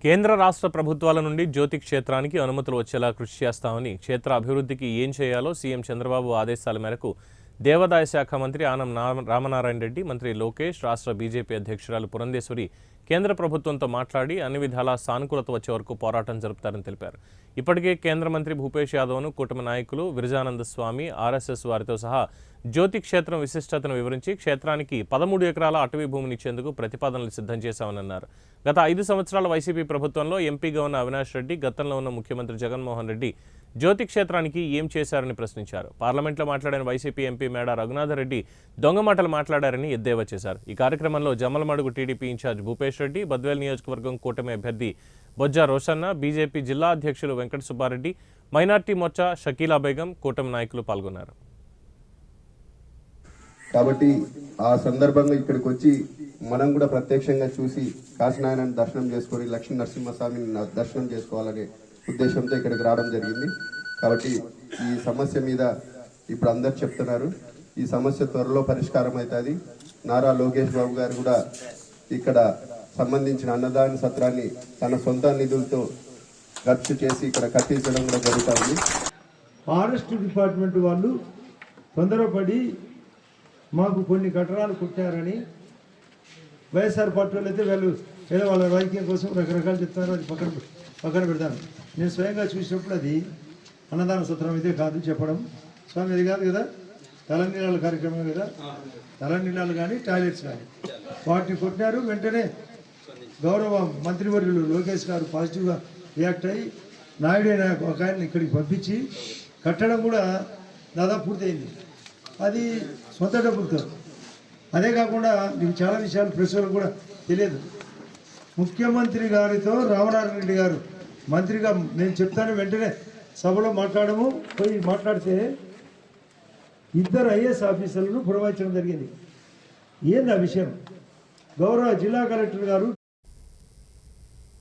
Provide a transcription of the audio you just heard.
కేంద్ర రాష్ట్ర ప్రభుత్వాల నుండి జ్యోతి క్షేత్రానికి అనుమతులు వచ్చేలా కృషి చేస్తామని క్షేత్ర అభివృద్ధికి ఏం చేయాలో సీఎం చంద్రబాబు ఆదేశాల మేరకు దేవాదాయ శాఖ మంత్రి ఆనం రామనారాయణ రెడ్డి, మంత్రి లోకేష్, రాష్ట్ర బీజేపీ అధ్యక్షురాలు పురంధేశ్వరి కేంద్ర ప్రభుత్వంతో మాట్లాడి అన్ని విధాలా సానుకూలత వచ్చే వరకు పోరాటం జరుపుతారని తెలిపారు. ఇప్పటికే కేంద్ర మంత్రి భూపేష్ యాదవ్ను కూటమి నాయకులు విరజానంద స్వామి, ఆర్ఎస్ఎస్ వారితో సహా జ్యోతి క్షేత్రం విశిష్టతను వివరించి క్షేత్రానికి 13 ఎకరాల అటవీ భూమిని ఇచ్చేందుకు ప్రతిపాదనలు సిద్ధం చేశామని అన్నారు. గత 5 సంవత్సరాల వైసీపీ ప్రభుత్వంలో ఎంపీగా ఉన్న అవినాష్ రెడ్డి, గతంలో ఉన్న ముఖ్యమంత్రి జగన్మోహన్ రెడ్డి జ్యోతి క్షేత్రానికి ఏం చేశారని ప్రశ్నించారు. పార్లమెంట్లో మాట్లాడిన వైసీపీ ఎంపీ మేడా రఘునాథరెడ్డి దొంగ మాటలు మాట్లాడారని ఎద్దేవా చేశారు. ఈ కార్యక్రమంలో జమ్మలమడుగు టీడీపీ ఇన్ఛార్జ్ భూపేష్ రెడ్డి, బద్వేల్ నియోజకవర్గం కూటమి అభ్యర్థి బొజ్జా రోషన్న, బీజేపీ జిల్లా అధ్యక్షులు వెంకట సుబ్బారెడ్డి, మైనార్టీ మోర్చా షకీలా బేగం, కూటమి నాయకులు పాల్గొన్నారు. కాబట్టి ఆ సందర్భంగా ఇక్కడికి వచ్చి మనం కూడా ప్రత్యక్షంగా చూసి కాశీనాయనని దర్శనం చేసుకొని లక్ష్మీ నరసింహస్వామిని దర్శనం చేసుకోవాలనే ఉద్దేశంతో ఇక్కడికి రావడం జరిగింది. కాబట్టి ఈ సమస్య మీద ఇప్పుడు అందరు చెప్తున్నారు, ఈ సమస్య త్వరలో పరిష్కారం అవుతుంది. నారా లోకేష్ బాబు గారు కూడా ఇక్కడ సంబంధించిన అన్నదాన సత్రాన్ని తన సొంత నిధులతో ఖర్చు చేసి ఇక్కడ కట్టించడం కూడా జరుగుతుంది. ఫారెస్ట్ డిపార్ట్మెంట్ వాళ్ళు తొందరపడి మాకు కొన్ని కట్టడాలు కుట్టారని వైఎస్ఆర్ పార్టీ వాళ్ళు అయితే వాళ్ళు ఏదో వాళ్ళ రాజకీయం కోసం రకరకాలు చెప్తారు. అది పక్కన పెడతాను. నేను స్వయంగా చూసినప్పుడు అది అన్నదాన సత్రం అయితే కాదు చెప్పడం. స్వామి అది కాదు కదా, తలనీళ్ళ కార్యక్రమం కదా, తలనీళ్ళు కానీ టాయిలెట్స్ కానీ వాటిని కొట్టినారు. వెంటనే గౌరవ మంత్రివర్యులు లోకేష్ గారు పాజిటివ్గా రియాక్ట్ అయ్యి నాయుడు అయిన ఒక ఆయన ఇక్కడికి పంపించి కట్టడం కూడా దాదాపు పూర్తయింది. అది సొంత డబ్బులతో. అదే కాకుండా మీకు చాలా విషయాలు ప్రెస్లో కూడా తెలియదు. ముఖ్యమంత్రి గారితో రామనారాయణ రెడ్డి గారు మంత్రిగా నేను చెప్తాను, వెంటనే సభలో పోయి మాట్లాడితే 2 ఐఏఎస్ ఆఫీసర్లను పురమాయించడం జరిగింది. ఏంది ఆ విషయం? గౌరవ జిల్లా కలెక్టర్ గారు